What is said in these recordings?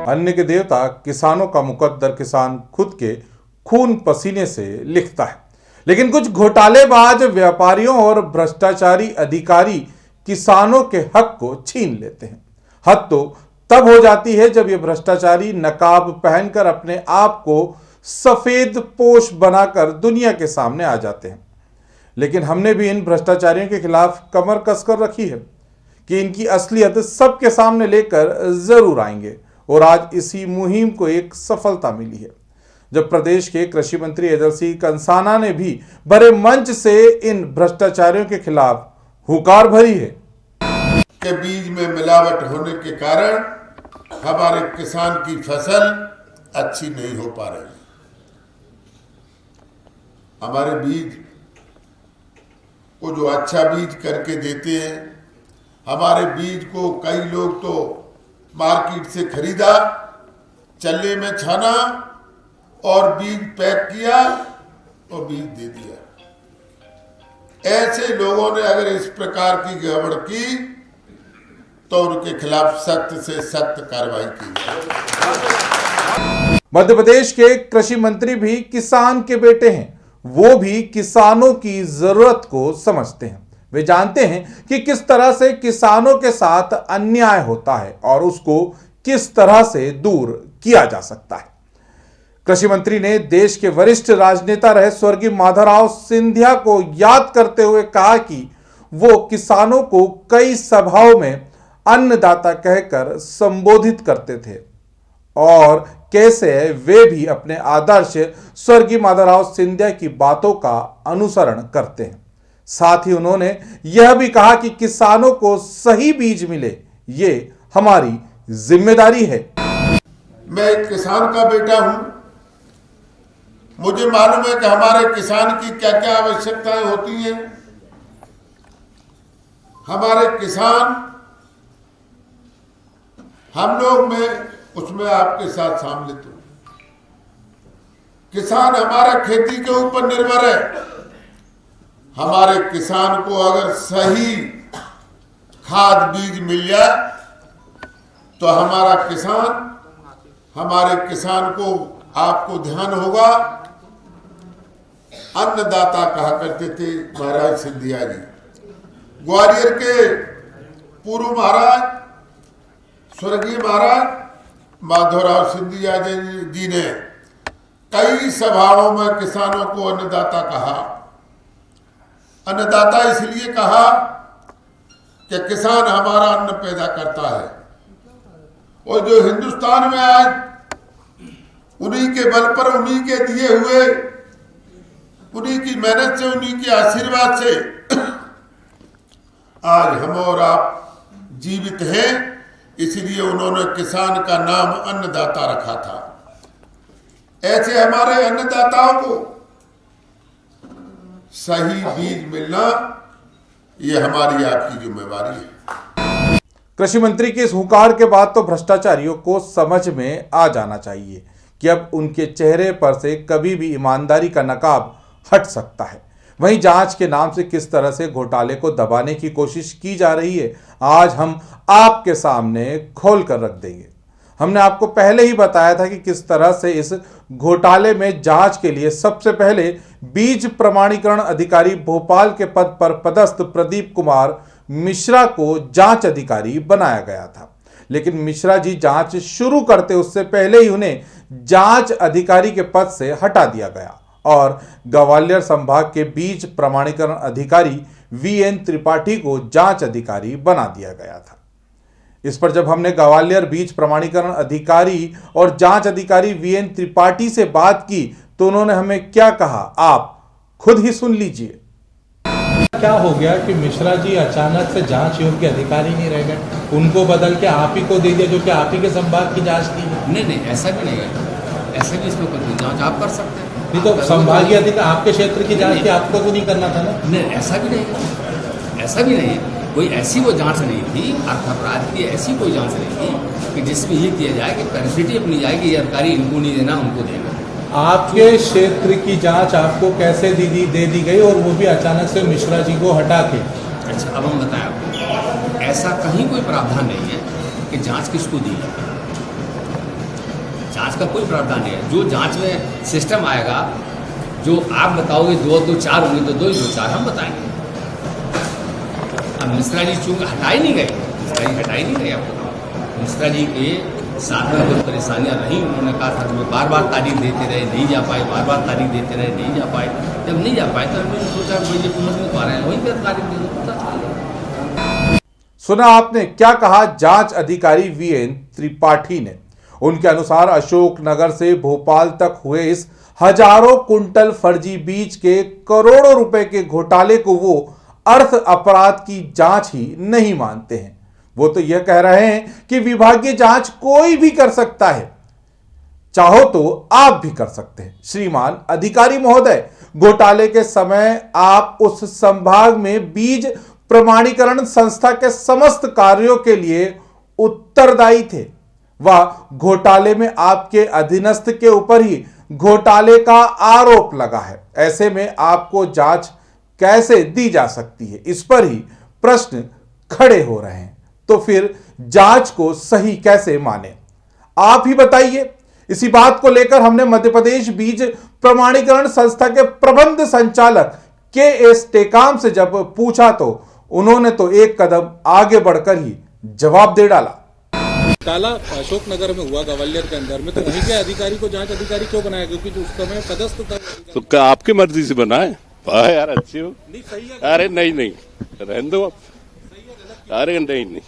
अन्न के देवता किसानों का मुकद्दर किसान खुद के खून पसीने से लिखता है, लेकिन कुछ घोटालेबाज व्यापारियों और भ्रष्टाचारी अधिकारी किसानों के हक को छीन लेते हैं। हद तो तब हो जाती है जब ये भ्रष्टाचारी नकाब पहनकर अपने आप को सफेद पोश बनाकर दुनिया के सामने आ जाते हैं। लेकिन हमने भी इन भ्रष्टाचारियों के खिलाफ कमर कसकर रखी है कि इनकी असलियत सबके सामने लेकर जरूर आएंगे, और आज इसी मुहिम को एक सफलता मिली है जब प्रदेश के कृषि मंत्री हैदर सिंह कंसाना ने भी बड़े मंच से इन भ्रष्टाचारियों के खिलाफ हुंकार भरी है के बीज में मिलावट होने के कारण हमारे किसान की फसल अच्छी नहीं हो पा रही। हमारे बीज को जो अच्छा बीज करके देते हैं, हमारे बीज को कई लोग तो मार्केट से खरीदा, चल्ले में छाना और बीज पैक किया और बीज दे दिया। ऐसे लोगों ने अगर इस प्रकार की गड़बड़ की तो उनके खिलाफ सख्त से सख्त कार्रवाई की। मध्य प्रदेश के कृषि मंत्री भी किसान के बेटे हैं। वो भी किसानों की जरूरत को समझते हैं। वे जानते हैं कि किस तरह से किसानों के साथ अन्याय होता है और उसको किस तरह से दूर किया जा सकता है। कृषि मंत्री ने देश के वरिष्ठ राजनेता रहे स्वर्गीय माधवराव सिंधिया को याद करते हुए कहा कि वो किसानों को कई सभाओं में अन्नदाता कहकर संबोधित करते थे और कैसे वे भी अपने आदर्श स्वर्गीय माधवराव सिंधिया की बातों का अनुसरण करते हैं। साथ ही उन्होंने यह भी कहा कि किसानों को सही बीज मिले, ये हमारी जिम्मेदारी है। मैं एक किसान का बेटा हूं, मुझे मालूम है कि हमारे किसान की क्या क्या आवश्यकताएं होती हैं। हमारे किसान, हम लोग में उसमें आपके साथ सम्मिलित हूं। किसान हमारा खेती के ऊपर निर्भर है। हमारे किसान को अगर सही खाद बीज मिल जाए तो हमारे किसान को आपको ध्यान होगा, अन्नदाता कहा करते थे महाराज सिंधिया जी। ग्वालियर के पूर्व महाराज स्वर्गीय महाराज माधवराव सिंधिया जी ने कई सभाओं में किसानों को अन्नदाता कहा। अन्नदाता इसलिए कहा कि किसान हमारा अन्न पैदा करता है, और जो हिंदुस्तान में आज उन्हीं के बल पर, उन्हीं के दिए हुए, उन्हीं की मेहनत से, उन्हीं के आशीर्वाद से आज हम और आप जीवित हैं। इसलिए उन्होंने किसान का नाम अन्नदाता रखा था। ऐसे हमारे अन्नदाताओं को सही बीज मिलना, यह हमारी आपकी जिम्मेवारी है। कृषि मंत्री के इस हुंकार के बाद तो भ्रष्टाचारियों को समझ में आ जाना चाहिए कि अब उनके चेहरे पर से कभी भी ईमानदारी का नकाब हट सकता है। वहीं जांच के नाम से किस तरह से घोटाले को दबाने की कोशिश की जा रही है, आज हम आपके सामने खोल कर रख देंगे। हमने आपको पहले ही बताया था कि किस तरह से इस घोटाले में जांच के लिए सबसे पहले बीज प्रमाणीकरण अधिकारी भोपाल के पद पर पदस्थ प्रदीप कुमार मिश्रा को जांच अधिकारी बनाया गया था। लेकिन मिश्रा जी जांच शुरू करते उससे पहले ही उन्हें जांच अधिकारी के पद से हटा दिया गया और ग्वालियर संभाग के बीज प्रमाणीकरण अधिकारी वीएन त्रिपाठी को जांच अधिकारी बना दिया गया था। इस पर जब हमने ग्वालियर बीज प्रमाणीकरण अधिकारी और जांच अधिकारी वीएन त्रिपाठी से बात की तो उन्होंने हमें क्या कहा, आप खुद ही सुन लीजिए। क्या हो गया कि मिश्रा जी अचानक से जांच योग्य अधिकारी नहीं रह गए, उनको बदल के आप ही को दे दिया जो कि आप ही के संभाग की जांच की है? नहीं, ऐसा भी नहीं है। ऐसे भी इसमें कोई जांच आप कर सकते हैं। नहीं तो संभागीय अधिकारी आपके क्षेत्र की जांच की आपको तो नहीं करना था ना? नहीं, ऐसा भी नहीं है। ऐसा भी नहीं है। कोई ऐसी वो जांच नहीं थी, अर्थ अपराध की ऐसी कोई जांच नहीं थी कि जिसमें ये किया जाए कि पैरिटी अपनी जाए कि ये अधिकारी इनको नहीं देना, उनको देना। आपके क्षेत्र की जांच आपको कैसे दे दी गई और वो भी अचानक से मिश्रा जी को हटा के? अच्छा, अब हम बताएं आपको, ऐसा कहीं कोई प्रावधान नहीं है कि जांच किसको दी है। जांच का कोई प्रावधान नहीं है। जो जांच में सिस्टम आएगा, जो आप बताओगे 2 और 2 4 होंगे तो 2 ही 2 4 हम बताएंगे। अब मिश्रा जी चूंकि हटाई नहीं गए, आपको मिश्रा जी के साथ में जो परेशानियां रही, उन्होंने कहा था कि बार बार तारीख देते रहे, नहीं जा पाए, बार बार तारीख देते रहे, नहीं जा पाए। जब नहीं जा पाए तो हमने सोचा भाई ये पहुंच नहीं पा रहे हैं, वहीं पर तारीख दे दो। सुना आपने क्या कहा जांच अधिकारी वीएन त्रिपाठी ने। उनके अनुसार अशोकनगर से भोपाल तक हुए इस हजारों कुंटल फर्जी बीज के करोड़ों रुपए के घोटाले को वो अर्थ अपराध की जांच ही नहीं मानते हैं। वो तो यह कह रहे हैं कि विभागीय जांच कोई भी कर सकता है, चाहो तो आप भी कर सकते हैं। श्रीमान अधिकारी महोदय, घोटाले के समय आप उस संभाग में बीज प्रमाणीकरण संस्था के समस्त कार्यों के लिए उत्तरदायी थे। वह घोटाले में आपके अधीनस्थ के ऊपर ही घोटाले का आरोप लगा है। ऐसे में आपको जांच कैसे दी जा सकती है, इस पर ही प्रश्न खड़े हो रहे हैं। तो फिर जांच को सही कैसे माने, आप ही बताइए। इसी बात को लेकर हमने मध्य प्रदेश बीज प्रमाणीकरण संस्था के प्रबंध संचालक के.एस. टेकाम से जब पूछा तो उन्होंने तो एक कदम आगे बढ़कर ही जवाब दे डाला। घोटाला अशोकनगर में हुआ, ग्वालियर के अंदर में, तो वहीं के अधिकारी को जांच अधिकारी क्यों बनाया? क्योंकि जो उस समय पदस्थ था तो क्या आपकी मर्जी से बनाए? वाह यार, अच्छी हो। नहीं सही है। अरे नहीं रहने दो आप। अरे नहीं,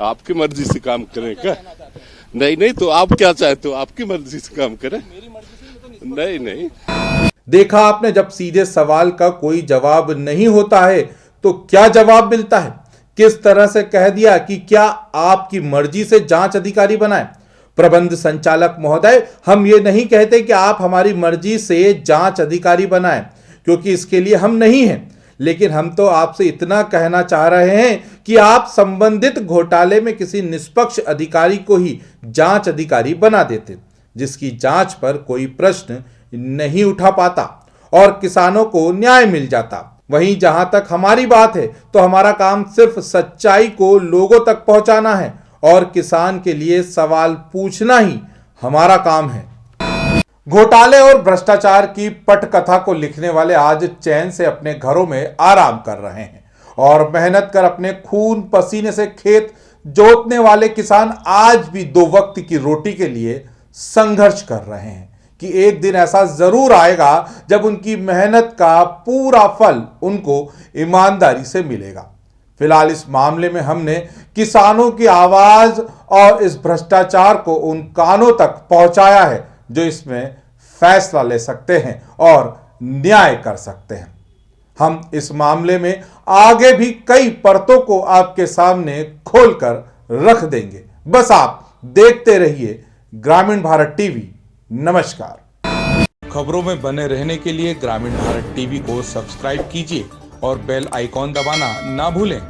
आपकी मर्जी से काम करें क्या? नहीं तो आप क्या चाहते हो? आपकी मर्जी से काम करें। नहीं। देखा आपने, जब सीधे सवाल का कोई जवाब नहीं होता है तो क्या जवाब मिलता है। किस तरह से कह दिया कि क्या आपकी मर्जी से जांच अधिकारी बनाए। प्रबंध संचालक महोदय, हम ये नहीं कहते कि आप हमारी मर्जी से जांच अधिकारी बनाएं, क्योंकि इसके लिए हम नहीं हैं। लेकिन हम तो आपसे इतना कहना चाह रहे हैं कि आप संबंधित घोटाले में किसी निष्पक्ष अधिकारी को ही जांच अधिकारी बना देते, जिसकी जांच पर कोई प्रश्न नहीं उठा पाता और किसानों को न्याय मिल जाता। वहीं जहां तक हमारी बात है तो हमारा काम सिर्फ सच्चाई को लोगों तक पहुंचाना है और किसान के लिए सवाल पूछना ही हमारा काम है। घोटाले और भ्रष्टाचार की पटकथा को लिखने वाले आज चैन से अपने घरों में आराम कर रहे हैं और मेहनत कर अपने खून पसीने से खेत जोतने वाले किसान आज भी 2 वक्त की रोटी के लिए संघर्ष कर रहे हैं कि एक दिन ऐसा जरूर आएगा जब उनकी मेहनत का पूरा फल उनको ईमानदारी से मिलेगा। फिलहाल इस मामले में हमने किसानों की आवाज और इस भ्रष्टाचार को उन कानों तक पहुंचाया है जो इसमें फैसला ले सकते हैं और न्याय कर सकते हैं। हम इस मामले में आगे भी कई परतों को आपके सामने खोलकर रख देंगे। बस आप देखते रहिए ग्रामीण भारत टीवी। नमस्कार। खबरों में बने रहने के लिए ग्रामीण भारत टीवी को सब्सक्राइब कीजिए और बेल आइकॉन दबाना ना भूलें।